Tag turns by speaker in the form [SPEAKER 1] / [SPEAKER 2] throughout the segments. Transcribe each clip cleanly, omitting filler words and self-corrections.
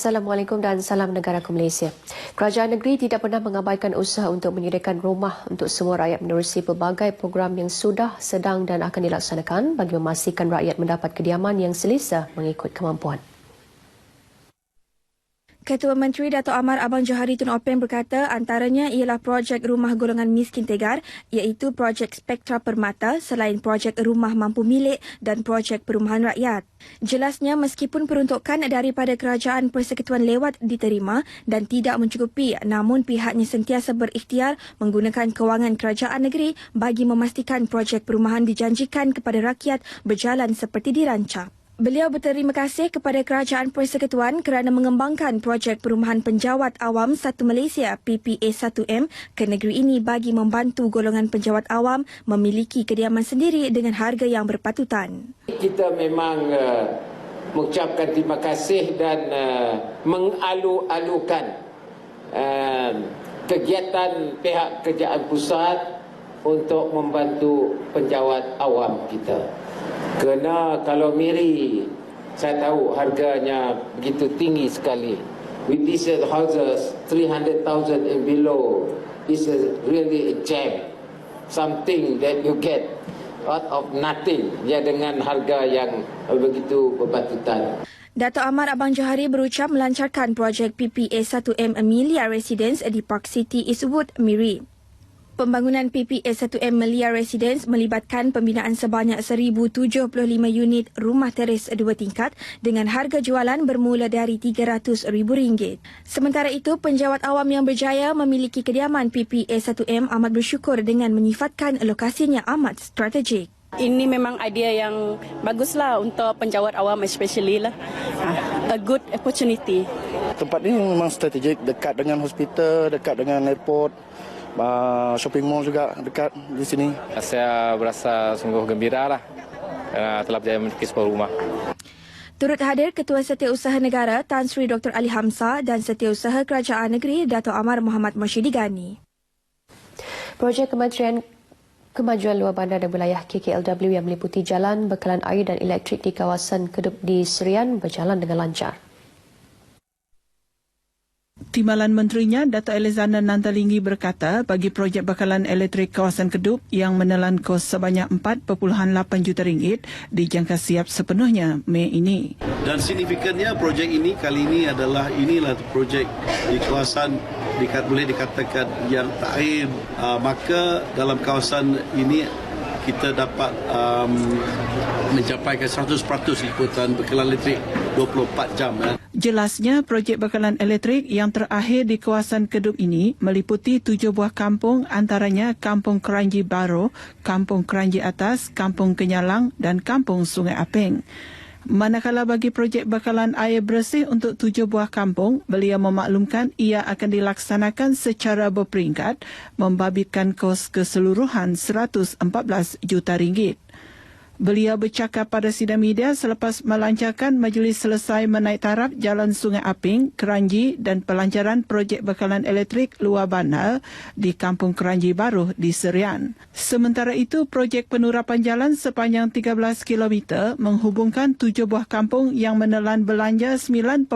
[SPEAKER 1] Assalamualaikum dan salam negara Malaysia. Kerajaan negeri tidak pernah mengabaikan usaha untuk menyediakan rumah untuk semua rakyat menerusi pelbagai program yang sudah, sedang dan akan dilaksanakan bagi memastikan rakyat mendapat kediaman yang selesa mengikut kemampuan.
[SPEAKER 2] Ketua Menteri Dato' Amar Abang Johari Tun Openg berkata antaranya ialah projek rumah golongan miskin tegar iaitu projek Spektra Permata selain projek rumah mampu milik dan projek perumahan rakyat. Jelasnya meskipun peruntukan daripada Kerajaan Persekutuan lewat diterima dan tidak mencukupi namun pihaknya sentiasa berikhtiar menggunakan kewangan kerajaan negeri bagi memastikan projek perumahan dijanjikan kepada rakyat berjalan seperti dirancang. Beliau berterima kasih kepada Kerajaan Persekutuan kerana mengembangkan projek perumahan penjawat awam Satu Malaysia PPA1M ke negeri ini bagi membantu golongan penjawat awam memiliki kediaman sendiri dengan harga yang berpatutan.
[SPEAKER 3] Kita memang mengucapkan terima kasih dan mengalu-alukan kegiatan pihak kerajaan pusat untuk membantu penjawat awam kita. Kerana kalau Miri, saya tahu harganya begitu tinggi sekali. With these houses, 300,000 and below is really a gem. Something that you get out of nothing, ya, dengan harga yang begitu berpatutan.
[SPEAKER 2] Dato' Amar Abang Johari berucap melancarkan projek PPA1M Amelia Residence di Park City Eastwood, Miri. Pembangunan PPA1M Melia Residence melibatkan pembinaan sebanyak 1,075 unit rumah teres 2 tingkat dengan harga jualan bermula dari RM300,000. Sementara itu, penjawat awam yang berjaya memiliki kediaman PPA1M amat bersyukur dengan menyifatkan lokasinya amat strategik.
[SPEAKER 4] Ini memang idea yang baguslah untuk penjawat awam especially lah. A good opportunity.
[SPEAKER 5] Tempat ini memang strategik, dekat dengan hospital, dekat dengan airport. Shopping mall juga dekat di sini.
[SPEAKER 6] Saya berasa sungguh gembira lah telah berjaya memiliki sebuah rumah.
[SPEAKER 2] Turut hadir Ketua Setiausaha Negara Tan Sri Dr. Ali Hamzah dan Setiausaha Kerajaan Negeri Dato' Amar Muhammad Moshidi Ghani.
[SPEAKER 1] Projek Kementerian Kemajuan Luar Bandar dan Wilayah KKLW yang meliputi jalan, bekalan air dan elektrik di kawasan Kedup di Serian berjalan dengan lancar.
[SPEAKER 7] Timbalan Menterinya, Dato' Alexander Nantalinggi berkata bagi projek bekalan elektrik kawasan Kedup yang menelan kos sebanyak 4.8 juta ringgit dijangka siap sepenuhnya Mei ini.
[SPEAKER 8] Dan signifikannya projek ini kali ini inilah projek di kawasan boleh dikatakan yang terakhir. Maka dalam kawasan ini kita dapat mencapai 100% liputan bekalan elektrik 24 jam.
[SPEAKER 7] Jelasnya, projek bekalan elektrik yang terakhir di kawasan Kedup ini meliputi 7 buah kampung antaranya Kampung Keranji Baru, Kampung Keranji Atas, Kampung Kenyalang dan Kampung Sungai Apeng. Manakala bagi projek bekalan air bersih untuk 7 buah kampung, beliau memaklumkan ia akan dilaksanakan secara berperingkat membabitkan kos keseluruhan 114 juta ringgit. Beliau bercakap pada sidang media selepas melancarkan majlis selesai menaik taraf Jalan Sungai Aping, Keranji dan pelancaran projek bekalan elektrik luar bandar di Kampung Keranji Baru di Serian. Sementara itu, projek penurapan jalan sepanjang 13 km menghubungkan 7 buah kampung yang menelan belanja 9.8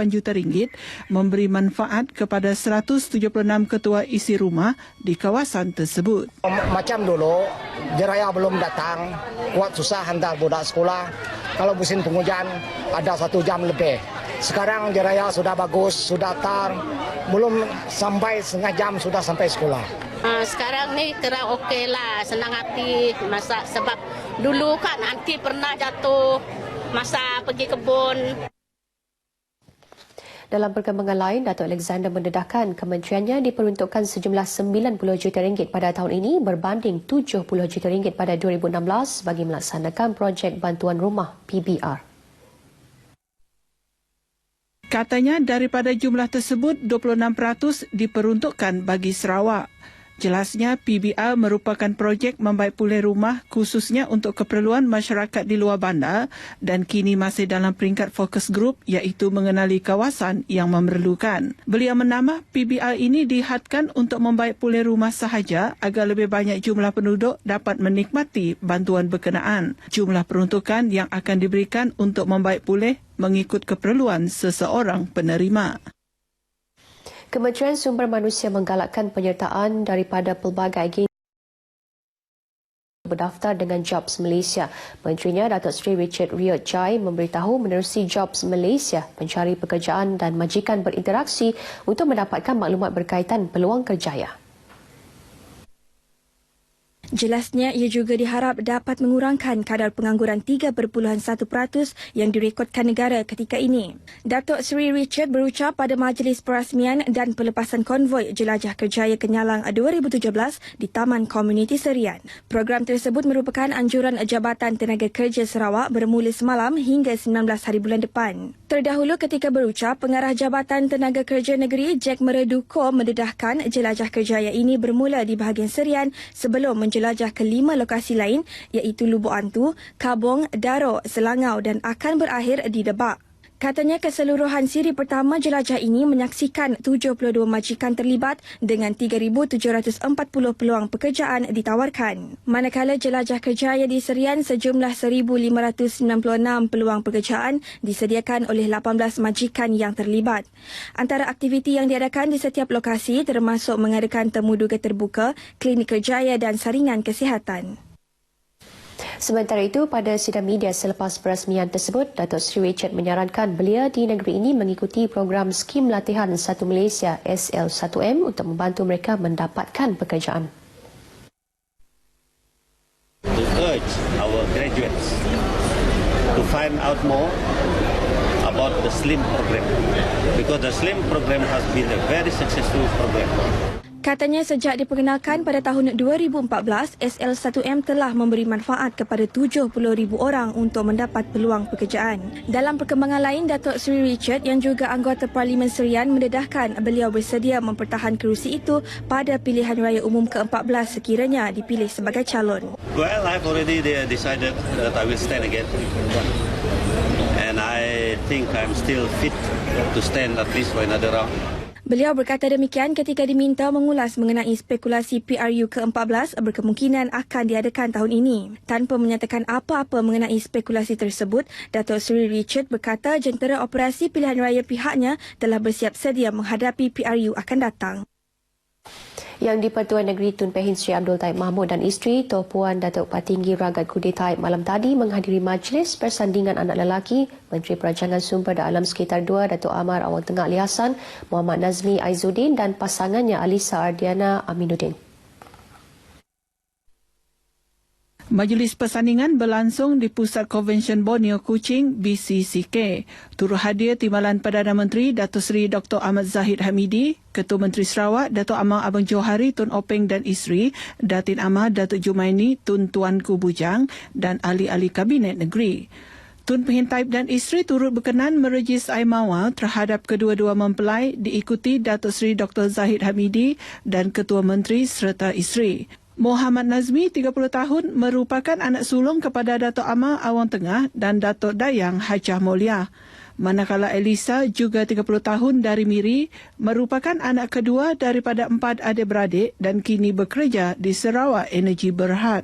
[SPEAKER 7] juta ringgit memberi manfaat kepada 176 ketua isi rumah di kawasan tersebut.
[SPEAKER 9] Macam dulu, Jeraya belum datang. Kuat susah hantar budak sekolah. Kalau musim penghujan ada 1 jam lebih. Sekarang Jeraya sudah bagus, sudah tar. Belum sampai setengah jam sudah sampai sekolah.
[SPEAKER 10] Sekarang ni kira okey lah, senang hati. Masa sebab dulu kan anti pernah jatuh masa pergi kebun.
[SPEAKER 1] Dalam perkembangan lain, Dato' Alexander mendedahkan kementeriannya diperuntukkan sejumlah 90 juta ringgit pada tahun ini berbanding 70 juta ringgit pada 2016 bagi melaksanakan projek bantuan rumah PBR.
[SPEAKER 7] Katanya daripada jumlah tersebut, 26% diperuntukkan bagi Sarawak. Jelasnya, PBR merupakan projek membaik pulih rumah khususnya untuk keperluan masyarakat di luar bandar dan kini masih dalam peringkat fokus grup iaitu mengenali kawasan yang memerlukan. Beliau menambah PBR ini dihadkan untuk membaik pulih rumah sahaja agar lebih banyak jumlah penduduk dapat menikmati bantuan berkenaan. Jumlah peruntukan yang akan diberikan untuk membaik pulih mengikut keperluan seseorang penerima.
[SPEAKER 1] Kementerian Sumber Manusia menggalakkan penyertaan daripada pelbagai agensi berdaftar dengan Jobs Malaysia. Menterinya Datuk Seri Richard Riot Jai memberitahu menerusi Jobs Malaysia pencari pekerjaan dan majikan berinteraksi untuk mendapatkan maklumat berkaitan peluang kerjaya.
[SPEAKER 2] Jelasnya, ia juga diharap dapat mengurangkan kadar pengangguran 3.1% yang direkodkan negara ketika ini. Datuk Seri Richard berucap pada Majlis Perasmian dan Pelepasan Konvoi Jelajah Kerjaya Kenyalang 2017 di Taman Komuniti Serian. Program tersebut merupakan anjuran Jabatan Tenaga Kerja Sarawak bermula semalam hingga 19 hari bulan depan. Terdahulu ketika berucap, Pengarah Jabatan Tenaga Kerja Negeri Jack Mereduko mendedahkan jelajah kerjaya ini bermula di bahagian Serian sebelum menjelajah ke 5 lokasi lain iaitu Lubuk Antu, Kabong, Daro, Selangau dan akan berakhir di Debak. Katanya keseluruhan siri pertama jelajah ini menyaksikan 72 majikan terlibat dengan 3,740 peluang pekerjaan ditawarkan. Manakala jelajah kerjaya di Serian sejumlah 1,596 peluang pekerjaan disediakan oleh 18 majikan yang terlibat. Antara aktiviti yang diadakan di setiap lokasi termasuk mengadakan temu duga terbuka, klinik kerjaya dan saringan kesihatan.
[SPEAKER 1] Sementara itu, pada sidang media selepas perasmian tersebut, Datuk Seri Richard menyarankan belia di negeri ini mengikuti program Skim Latihan Satu Malaysia SL1M untuk membantu mereka mendapatkan pekerjaan.
[SPEAKER 11] To urge our graduates to find out more about the SLIM program because the SLIM program has been a very successful program.
[SPEAKER 2] Katanya sejak diperkenalkan pada tahun 2014, SL1M telah memberi manfaat kepada 70,000 orang untuk mendapat peluang pekerjaan. Dalam perkembangan lain, Datuk Seri Richard yang juga anggota Parlimen Serian mendedahkan beliau bersedia mempertahan kerusi itu pada pilihan raya umum ke-14 sekiranya dipilih sebagai calon.
[SPEAKER 11] Well, I've already decided that I will stand again. And I think I'm still fit to stand at least for another round.
[SPEAKER 2] Beliau berkata demikian ketika diminta mengulas mengenai spekulasi PRU ke-14 berkemungkinan akan diadakan tahun ini. Tanpa menyatakan apa-apa mengenai spekulasi tersebut, Datuk Seri Richard berkata jentera operasi pilihan raya pihaknya telah bersiap sedia menghadapi PRU akan datang.
[SPEAKER 1] Yang di-Pertuan Negeri Tun Pehin Sri Abdul Taib Mahmud dan isteri Tuan Puan Datuk Patinggi Ragat Kudi Taib malam tadi menghadiri majlis persandingan anak lelaki Menteri Perancangan Sumber dan Alam Sekitar 2 Datuk Amar Awang Tengah Ali Hassan, Muhammad Nazmi Aizuddin dan pasangannya Alisa Ardiana Aminuddin.
[SPEAKER 7] Majlis persandingan berlangsung di Pusat Konvensyen Borneo Kuching BCCK. Turut hadir Timbalan Perdana Menteri Datuk Seri Dr. Ahmad Zahid Hamidi, Ketua Menteri Sarawak Datuk Amar Abang Johari Tun Openg dan isteri, Datin Amar Datuk Jumaini Tun Tuanku Bujang dan ahli-ahli Kabinet Negeri. Tun Pehin Taib dan isteri turut berkenan merejis air mawar terhadap kedua-dua mempelai diikuti Datuk Seri Dr. Zahid Hamidi dan Ketua Menteri serta isteri. Muhammad Nazmi, 30 tahun, merupakan anak sulung kepada Datuk Amar Awang Tengah dan Datuk Dayang Hajah Mulia. Manakala Elisa, juga 30 tahun dari Miri, merupakan anak kedua daripada 4 adik-beradik dan kini bekerja di Sarawak Energy Berhad.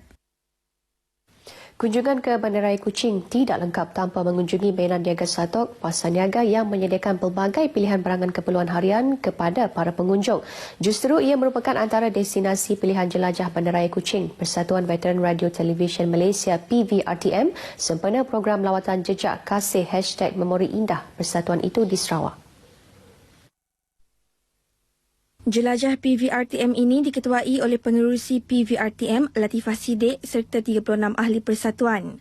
[SPEAKER 1] Kunjungan ke Bandaraya Kuching tidak lengkap tanpa mengunjungi Medan Niaga Satok, pasar niaga yang menyediakan pelbagai pilihan barangan keperluan harian kepada para pengunjung. Justru ia merupakan antara destinasi pilihan jelajah Bandaraya Kuching. Persatuan Veteran Radio Televisyen Malaysia PVRTM sempena program lawatan jejak kasih #Memori Indah persatuan itu di Sarawak.
[SPEAKER 2] Jelajah PVRTM ini diketuai oleh penerusi PVRTM Latifah Siddiq serta 36 ahli persatuan.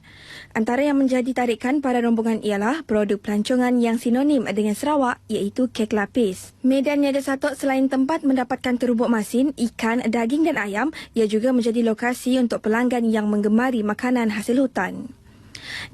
[SPEAKER 2] Antara yang menjadi tarikan para rombongan ialah produk pelancongan yang sinonim dengan Sarawak iaitu kek lapis. Medan Niaga Satok selain tempat mendapatkan terubuk masin, ikan, daging dan ayam, ia juga menjadi lokasi untuk pelanggan yang menggemari makanan hasil hutan.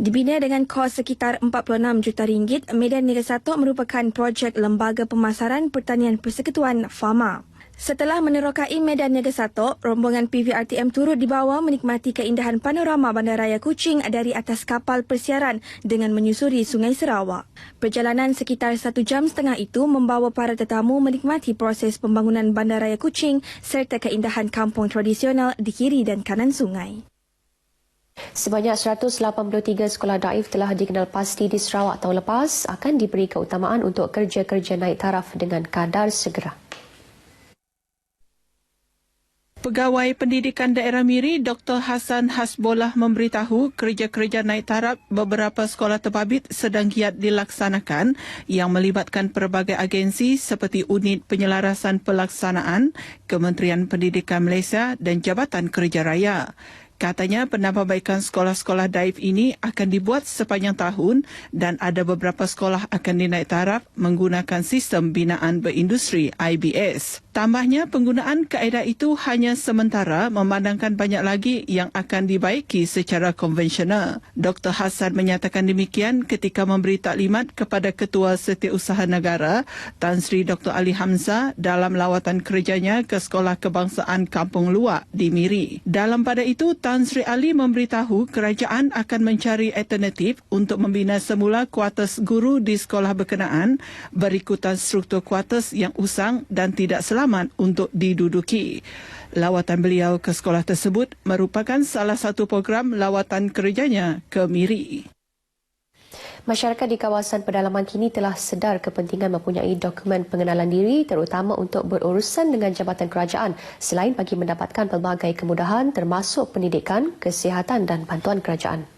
[SPEAKER 2] Dibina dengan kos sekitar 46 juta ringgit, Medan Niaga Satok merupakan projek Lembaga Pemasaran Pertanian Persekutuan Fama. Setelah menerokai Medan Niaga Satok, rombongan PVRTM turut dibawa menikmati keindahan panorama Bandaraya Kuching dari atas kapal persiaran dengan menyusuri Sungai Sarawak. Perjalanan sekitar 1.5 jam itu membawa para tetamu menikmati proses pembangunan Bandaraya Kuching serta keindahan kampung tradisional di kiri dan kanan sungai.
[SPEAKER 1] Sebanyak 183 sekolah daif telah dikenal pasti di Sarawak tahun lepas akan diberi keutamaan untuk kerja-kerja naik taraf dengan kadar segera.
[SPEAKER 7] Pegawai Pendidikan Daerah Miri Dr. Hassan Hasbollah memberitahu kerja-kerja naik taraf beberapa sekolah terbabit sedang giat dilaksanakan yang melibatkan pelbagai agensi seperti Unit Penyelarasan Pelaksanaan, Kementerian Pendidikan Malaysia dan Jabatan Kerja Raya. Katanya penambahbaikan sekolah-sekolah daif ini akan dibuat sepanjang tahun dan ada beberapa sekolah akan dinaik taraf menggunakan sistem binaan berindustri IBS. Tambahnya, penggunaan kaedah itu hanya sementara memandangkan banyak lagi yang akan dibaiki secara konvensional. Dr. Hassan menyatakan demikian ketika memberi taklimat kepada Ketua Setiausaha Negara Tan Sri Dr. Ali Hamzah dalam lawatan kerjanya ke Sekolah Kebangsaan Kampung Luak di Miri. Dalam pada itu, Tan Sri Ali memberitahu kerajaan akan mencari alternatif untuk membina semula kuartus guru di sekolah berkenaan berikutan struktur kuartus yang usang dan tidak selamat untuk diduduki. Lawatan beliau ke sekolah tersebut merupakan salah satu program lawatan kerjanya ke Miri.
[SPEAKER 1] Masyarakat di kawasan pedalaman kini telah sedar kepentingan mempunyai dokumen pengenalan diri terutama untuk berurusan dengan jabatan kerajaan selain bagi mendapatkan pelbagai kemudahan termasuk pendidikan, kesihatan dan bantuan kerajaan.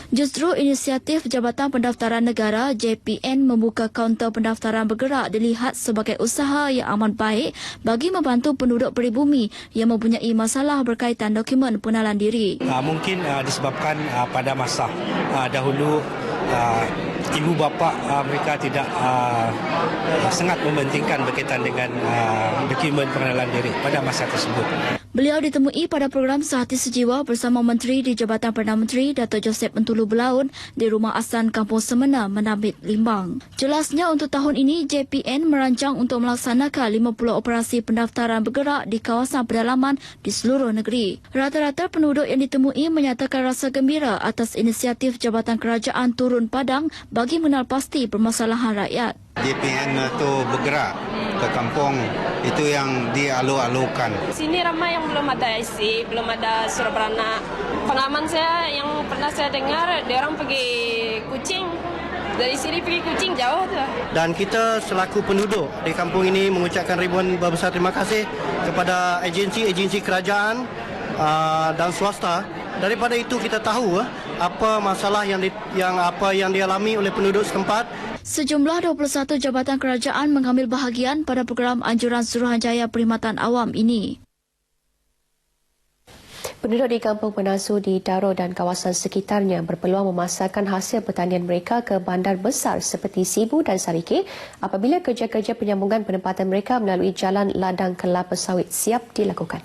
[SPEAKER 2] Justru inisiatif Jabatan Pendaftaran Negara JPN membuka kaunter pendaftaran bergerak dilihat sebagai usaha yang amat baik bagi membantu penduduk peribumi yang mempunyai masalah berkaitan dokumen pengenalan diri.
[SPEAKER 12] Mungkin disebabkan pada masa dahulu ibu bapa mereka tidak sangat mementingkan berkaitan dengan dokumen pengenalan diri pada masa tersebut.
[SPEAKER 2] Beliau ditemui pada program Sehati Sejiwa bersama Menteri di Jabatan Perdana Menteri Dato' Joseph Entulu Belaun di Rumah Asan Kampung Semena, Menabit, Limbang. Jelasnya untuk tahun ini JPN merancang untuk melaksanakan 50 operasi pendaftaran bergerak di kawasan pedalaman di seluruh negeri. Rata-rata penduduk yang ditemui menyatakan rasa gembira atas inisiatif Jabatan Kerajaan turun padang bagi mengenal pasti permasalahan rakyat.
[SPEAKER 13] JPN itu bergerak ke kampung, itu yang dialu-alukan.
[SPEAKER 14] Sini ramai yang belum ada IC, belum ada surat beranak. Pengalaman saya yang pernah saya dengar, dia orang pergi Kuching. Dari sini pergi Kuching jauh tu.
[SPEAKER 15] Dan kita selaku penduduk di kampung ini mengucapkan ribuan besar terima kasih kepada agensi-agensi kerajaan dan swasta. Daripada itu kita tahu apa masalah yang dialami oleh penduduk setempat.
[SPEAKER 2] Sejumlah 21 jabatan kerajaan mengambil bahagian pada program anjuran Suruhanjaya Perkhidmatan Awam ini.
[SPEAKER 1] Penduduk di Kampung Penasu di Daro dan kawasan sekitarnya berpeluang memasarkan hasil pertanian mereka ke bandar besar seperti Sibu dan Sarike apabila kerja-kerja penyambungan penempatan mereka melalui jalan ladang kelapa sawit siap dilakukan.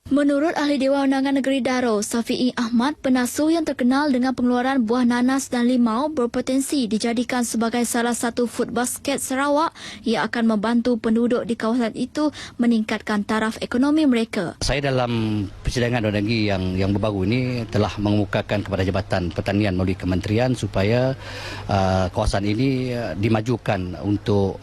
[SPEAKER 2] Menurut Ahli Dewan Undangan Negeri Daro, Safi'i Ahmad, Penasu yang terkenal dengan pengeluaran buah nanas dan limau berpotensi dijadikan sebagai salah satu food basket Sarawak yang akan membantu penduduk di kawasan itu meningkatkan taraf ekonomi mereka.
[SPEAKER 16] Saya dalam persidangan undang yang berbaru ini telah mengemukakan kepada Jabatan Pertanian melalui Kementerian supaya kawasan ini dimajukan untuk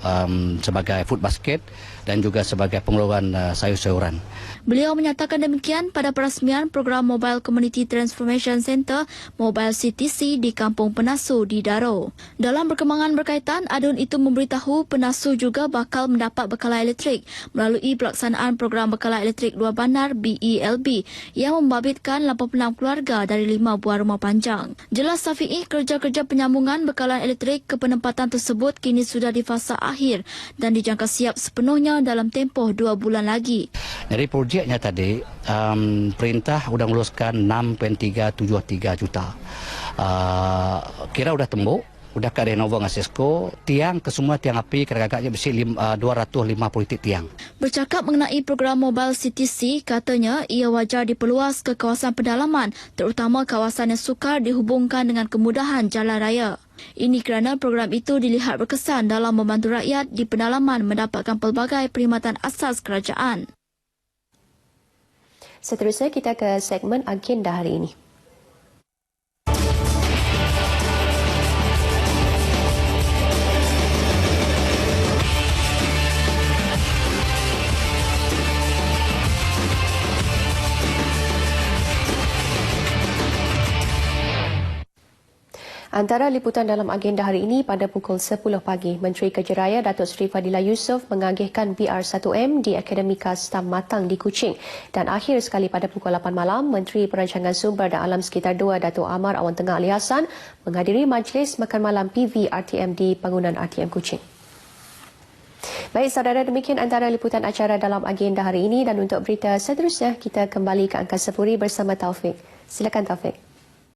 [SPEAKER 16] sebagai food basket dan juga sebagai pengeluaran sayur-sayuran.
[SPEAKER 2] Beliau menyatakan demikian pada perasmian program Mobile Community Transformation Center Mobile CTC di Kampung Penasu di Daro. Dalam perkembangan berkaitan, adun itu memberitahu Penasu juga bakal mendapat bekalan elektrik melalui pelaksanaan program bekalan elektrik luar bandar BELB yang membabitkan 86 keluarga dari 5 buah rumah panjang. Jelas Safi'i, kerja-kerja penyambungan bekalan elektrik ke penempatan tersebut kini sudah di fasa akhir dan dijangka siap sepenuhnya dalam tempoh 2 bulan lagi.
[SPEAKER 16] Dari projeknya tadi, perintah sudah meluluskan 6.373 juta. Kira sudah tembuk, sudah ke renova dengan Sesko, tiang ke semua tiang api kira-kira bersih 250 tiang.
[SPEAKER 2] Bercakap mengenai program Mobile CTC, katanya ia wajar diperluas ke kawasan pedalaman, terutama kawasan yang sukar dihubungkan dengan kemudahan jalan raya. Ini kerana program itu dilihat berkesan dalam membantu rakyat di pedalaman mendapatkan pelbagai perkhidmatan asas kerajaan.
[SPEAKER 1] Seterusnya kita ke segmen agenda hari ini. Antara liputan dalam agenda hari ini pada pukul 10 pagi, Menteri Kerja Raya Datuk Seri Fadila Yusof mengagihkan BR1M di Akademika Stam Matang di Kuching. Dan akhir sekali pada pukul 8 malam, Menteri Perancangan Sumber dan Alam Sekitar 2 Datuk Amar Awan Tengah Ali Hassan menghadiri majlis makan malam PV RTM di bangunan RTM Kuching. Baik saudara, demikian antara liputan acara dalam agenda hari ini dan untuk berita seterusnya kita kembali ke Angkasa Puri bersama Taufik. Silakan Taufik.